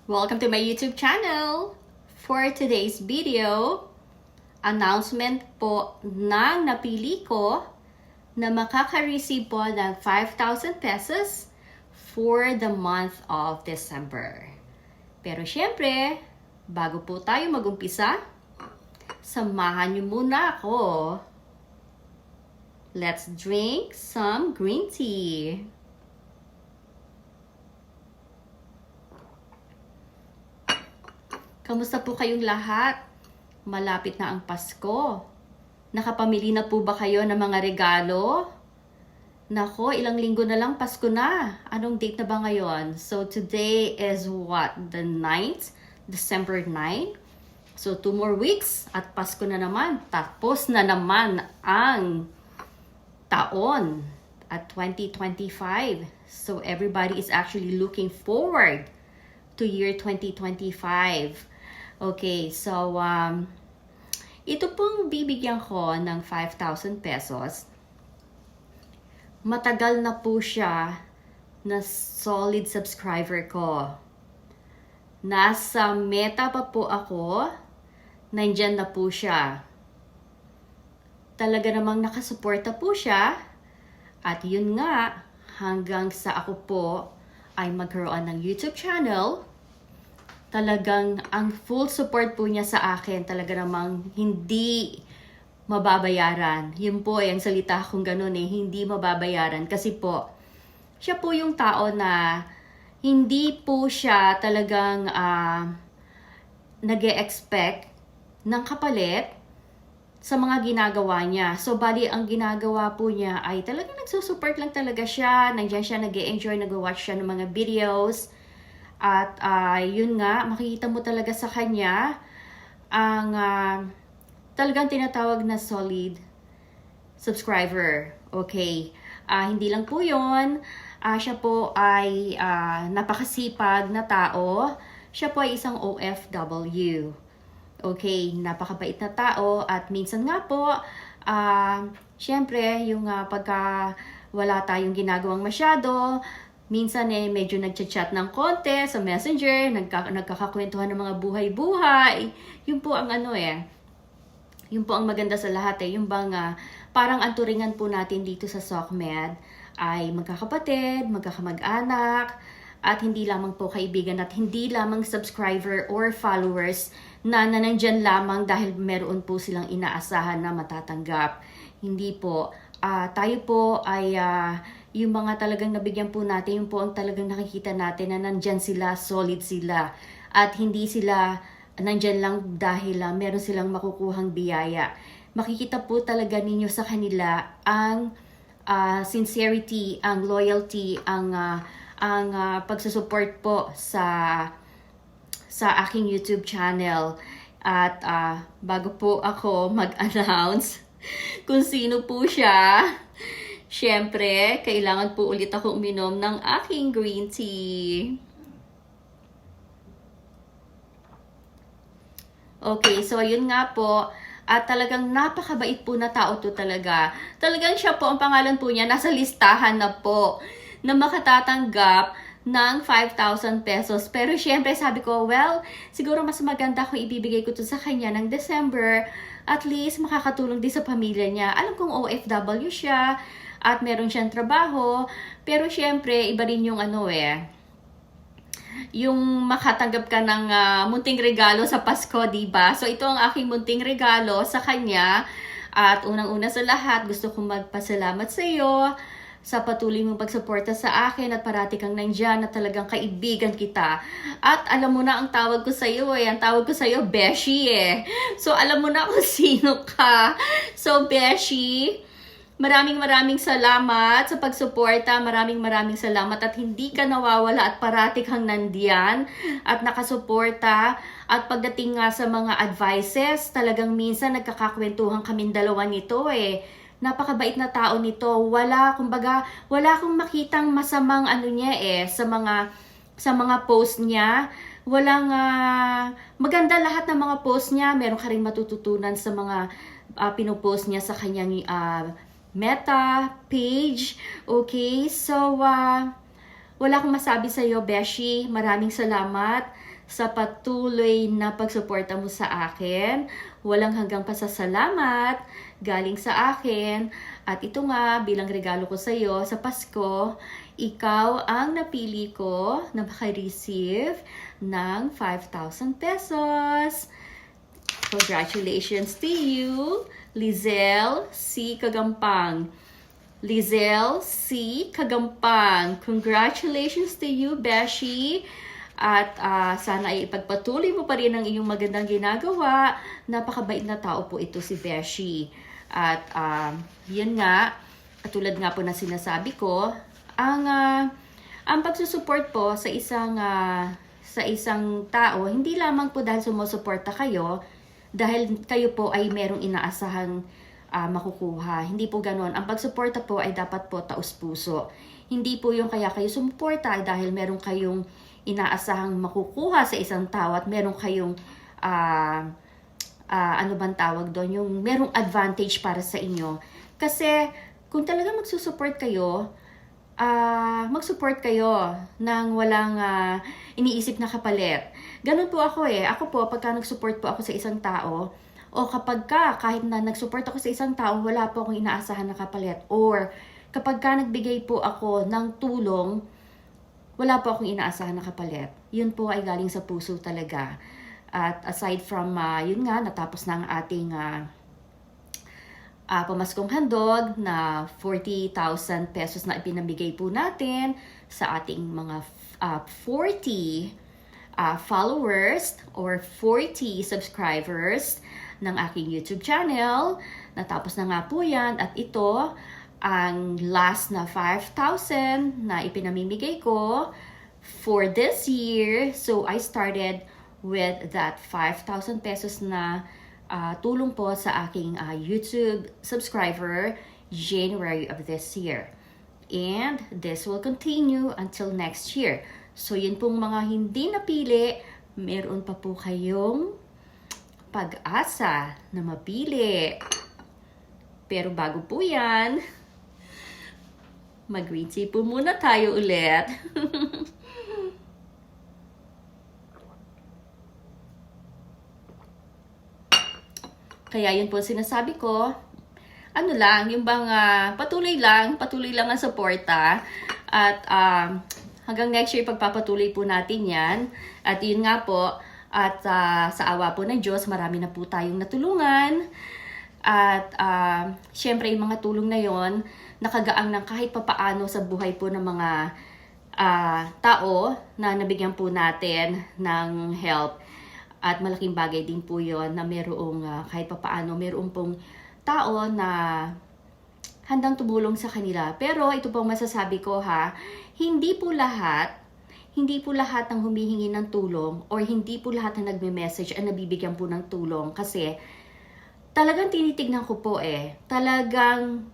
Welcome to my YouTube channel. For today's video, announcement po ng napili ko na makaka-receive po ng 5,000 pesos for the month of December. Pero syempre, bago po tayo mag-umpisa, samahan niyo muna ako. Let's drink some green tea. Kamusta po kayong lahat? Malapit na ang Pasko. Nakapamili na po ba kayo ng mga regalo? Nako, ilang linggo na lang Pasko na. Anong date na ba ngayon? So today is what? The 9th? December 9? So 2 more weeks at Pasko na naman. Tapos na naman ang taon at 2025. So everybody is actually looking forward to year 2025. Okay, so ito pong bibigyan ko ng 5,000 pesos. Matagal na po siya na solid subscriber ko. Nasa meta pa po ako, nandyan na po siya. Talaga namang nakasuporta po siya. At yun nga, hanggang sa ako po ay magkaroon ng YouTube channel, talagang ang full support po niya sa akin, talaga namang hindi mababayaran. Yun po ang salita kong ganun hindi mababayaran. Kasi po, siya po yung tao na hindi po siya talagang nag-e-expect ng kapalit sa mga ginagawa niya. So, bali, ang ginagawa po niya ay talagang nagsusupport lang talaga siya. Nandiyan siya, nag-e-enjoy, nag-watch siya ng mga videos. At yun nga, makikita mo talaga sa kanya ang talagang tinatawag na solid subscriber. Okay. Hindi lang po yun. Siya po ay napakasipag na tao. Siya po ay isang OFW. Okay, napakabait na tao. At minsan nga po, syempre, yung pagka wala tayong ginagawang masyado, minsan medyo nagchat-chat ng konti sa Messenger, nagkakakwentuhan ng mga buhay-buhay. Yun po ang yun po ang maganda sa lahat Yung bang parang ang turingan po natin dito sa SOCMED ay magkakapatid, magkakamag-anak, at hindi lamang po kaibigan at hindi lamang subscriber or followers na nandyan lamang dahil meron po silang inaasahan na matatanggap. Hindi po. Tayo po ay yung mga talagang nabigyan po natin, yung po ang talagang nakikita natin na nandyan sila, solid sila. At hindi sila nandyan lang dahil meron silang makukuhang biyaya. Makikita po talaga ninyo sa kanila ang sincerity, ang loyalty, ang pagsusupport po sa aking YouTube channel. At bago po ako mag-announce kung sino po siya, syempre, kailangan po ulit ako uminom ng aking green tea. Okay, so yun nga po. At talagang napakabait po na tao to talaga. Talagang siya po, ang pangalan po niya, nasa listahan na po na makatatanggap ng 5,000 pesos. Pero syempre sabi ko, well, siguro mas maganda kung ibibigay ko to sa kanya ng December. At least makakatulong din sa pamilya niya. Alam kong OFW siya at meron siyang trabaho. Pero syempre, iba rin yung yung makatanggap ka ng munting regalo sa Pasko, diba? So ito ang aking munting regalo sa kanya. At unang-una sa lahat, gusto kong magpasalamat sa iyo sa patuloy mong pagsuporta sa akin at parati kang nandyan at talagang kaibigan kita. At alam mo na ang tawag ko sa iyo ang tawag ko sa iyo Beshi So alam mo na kung sino ka. So Beshi, maraming salamat sa pagsuporta. Maraming salamat at hindi ka nawawala at parati kang nandiyan at nakasuporta. At pagdating nga sa mga advices, talagang minsan nagkakakwentuhan kaming dalawa nito Napakabait na tao nito. Wala akong makitang masamang niya sa mga post niya. Walang maganda lahat ng mga post niya. Meron ka rin matututunan sa mga pinopost niya sa kanyang Meta page. Okay, so wala akong masabi sa iyo, Beshi. Maraming salamat sa patuloy na pagsuporta mo sa akin. Walang hanggang pasasalamat galing sa akin. At ito nga, bilang regalo ko sa iyo sa Pasko, ikaw ang napili ko na maka-receive ng 5,000 pesos. Congratulations to you, Lizelle C. Kagampang. Lizelle C. Kagampang. Congratulations to you, Beshi. At sana ay ipagpatuloy mo pa rin ang iyong magandang ginagawa. Napakabait na tao po ito si Beshi. At yun nga, katulad nga po na sinasabi ko, ang pagsusupport po sa isang tao, hindi lamang po dahil sumusuporta kayo, dahil kayo po ay merong inaasahang makukuha. Hindi po ganoon. Ang pagsuporta po ay dapat po taos-puso. Hindi po yung kaya kayo sumuporta ay dahil meron kayong inaasahang makukuha sa isang tao at meron kayong ano bang tawag doon, yung merong advantage para sa inyo. Kasi kung talaga magsusupport kayo, mag-support kayo nang walang iniisip na kapalit. Ganun po ako eh. Ako po, pagka nag-support po ako sa isang tao, o kapag kahit na nag-support ako sa isang tao, wala po akong inaasahan na kapalit. Or kapag nagbigay po ako ng tulong, wala po akong inaasahan na kapalit. Yun po ay galing sa puso talaga. At aside from, yun nga, natapos na ang ating pamaskong handog na 40,000 pesos na ipinamigay po natin sa ating mga 40 followers or 40 subscribers ng aking YouTube channel. Natapos na nga po yan at ito ang last na 5,000 na ipinamimigay ko for this year. So I started with that 5,000 pesos na tulong po sa aking YouTube subscriber January of this year. And this will continue until next year. So yun pong mga hindi napili, meron pa po kayong pag-asa na mapili. Pero bago po yan, mag-green tea po muna tayo ulit. Kaya yun po sinasabi ko, ano lang, yung bang patuloy lang ang suporta. At hanggang next year, pagpapatuloy po natin yan. At yun nga po, at sa awa po ng Diyos, marami na po tayong natulungan. At syempre, yung mga tulong na yon nakagaang ng kahit papaano sa buhay po ng mga tao na nabigyan po natin ng help. At malaking bagay din po yon na mayroong kahit papaano, mayroong pong tao na handang tumulong sa kanila. Pero ito pong masasabi ko hindi po lahat ng humihingi ng tulong or hindi po lahat na nagme-message ay nabibigyan po ng tulong. Kasi talagang tinitignan ko po talagang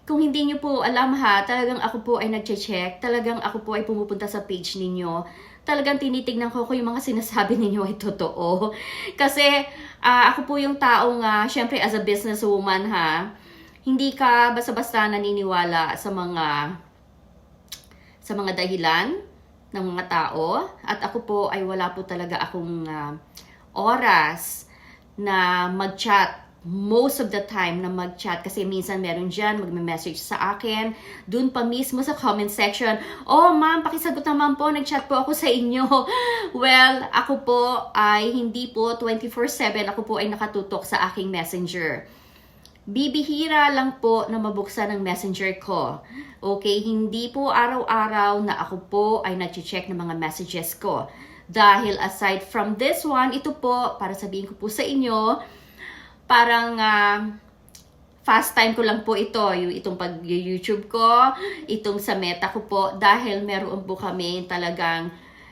kung hindi nyo po alam talagang ako po ay nagche-check, talagang ako po ay pumupunta sa page ninyo. Talagang tinitignan ko kung yung mga sinasabi ninyo ay totoo. Kasi ako po yung taong, syempre as a businesswoman hindi ka basta-basta naniniwala sa mga dahilan ng mga tao. At ako po ay wala po talaga akong oras na mag-chat. Most of the time na mag-chat kasi minsan meron dyan magme-message sa akin dun pa mismo sa comment section, oh ma'am, pakisagot naman po, nag-chat po ako sa inyo. Well, ako po ay hindi po 24/7 ako po ay nakatutok sa aking messenger. Bibihira lang po na mabuksan ang messenger ko. Okay, hindi po araw-araw na ako po ay nag-check ng mga messages ko. Dahil aside from this one, ito po, para sabihin ko po sa inyo, parang fast time ko lang po itong pag-YouTube ko, itong sa Meta ko po, dahil meron po kami talagang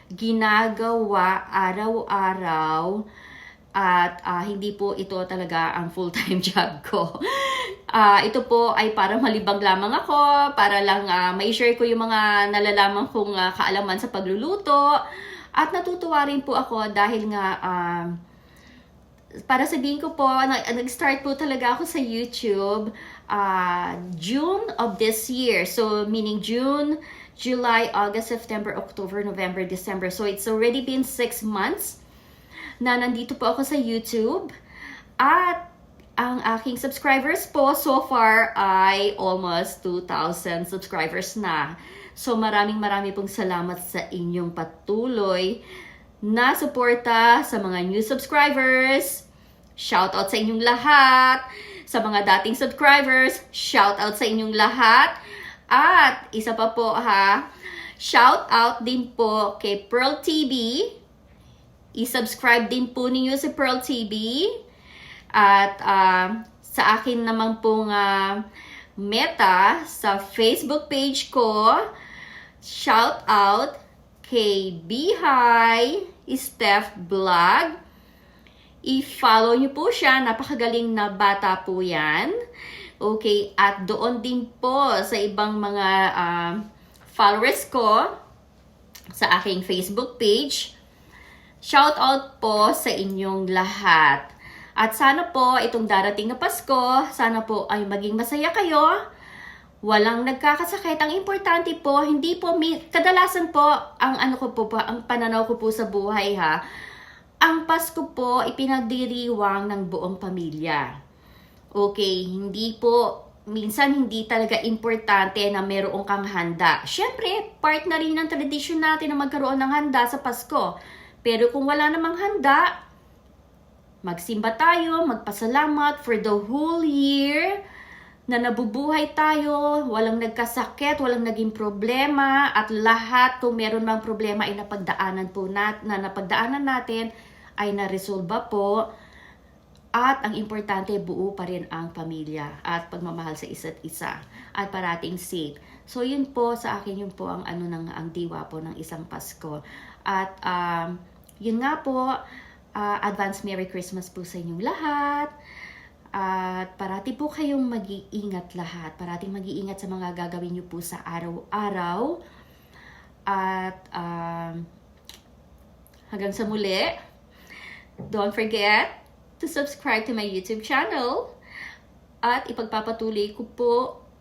ginagawa araw-araw at hindi po ito talaga ang full-time job ko. Ito po ay para malibang lamang ako, para lang ma-share ko yung mga nalalaman kong kaalaman sa pagluluto. At natutuwa rin po ako dahil nga para sabihin ko po, nag-start po talaga ako sa YouTube June of this year. So, meaning June July, August, September, October, November, December. So it's already been 6 months na nandito po ako sa YouTube. At ang aking subscribers po so far ay almost 2,000 subscribers na. So maraming pong salamat sa inyong patuloy na suporta sa mga new subscribers. Shout out sa inyong lahat. Sa mga dating subscribers, shout out sa inyong lahat. At isa pa po ha, shout out din po kay Pearl TV. I-subscribe din po ninyo si Pearl TV. At sa akin naman pong Meta sa Facebook page ko, shout out kay Bihay Steph Vlog. I-follow niyo po siya. Napakagaling na bata po yan. Okay. At doon din po sa ibang mga followers ko sa aking Facebook page. Shout out po sa inyong lahat. At sana po itong darating na Pasko, sana po ay maging masaya kayo. Walang nagkakasakit. Ang importante po, hindi po, kadalasan po, ang ang pananaw ko po sa buhay ha, ang Pasko po, ipinagdiriwang ng buong pamilya. Okay, hindi po, minsan hindi talaga importante na meron kang handa. Siyempre, part na rin ng tradisyon natin na magkaroon ng handa sa Pasko. Pero kung wala namang handa, magsimba tayo, magpasalamat for the whole year na nabubuhay tayo, walang nagkasakit, walang naging problema, at lahat kung meron mang problema ay napagdaanan natin ay naresolba po. At ang importante, buo pa rin ang pamilya at pagmamahal sa isa't isa at parating safe. So yun po sa akin, yun po ang ang diwa po ng isang Pasko. At yun nga po, advance Merry Christmas po sa inyong lahat. At parati po kayong mag-iingat lahat. Parating mag-iingat sa mga gagawin niyo po sa araw-araw. At hanggang sa muli, don't forget to subscribe to my YouTube channel. At ipagpapatuloy ko po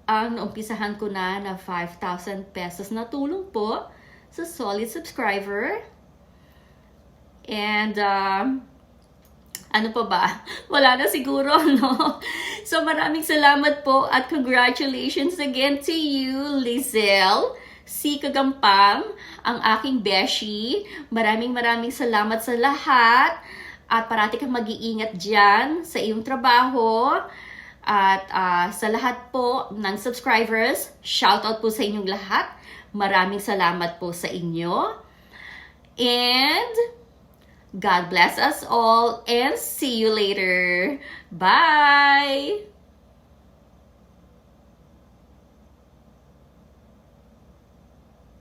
ang naumpisahan ko na 5,000 pesos na tulong po sa solid subscriber. And ano pa ba? Wala na siguro, no? So maraming salamat po at congratulations again to you, Lizelle C. Kagampang, ang aking beshi. Maraming salamat sa lahat. At parati kang mag-iingat dyan sa iyong trabaho. At sa lahat po ng subscribers, shout out po sa inyong lahat. Maraming salamat po sa inyo. And God bless us all and see you later. Bye!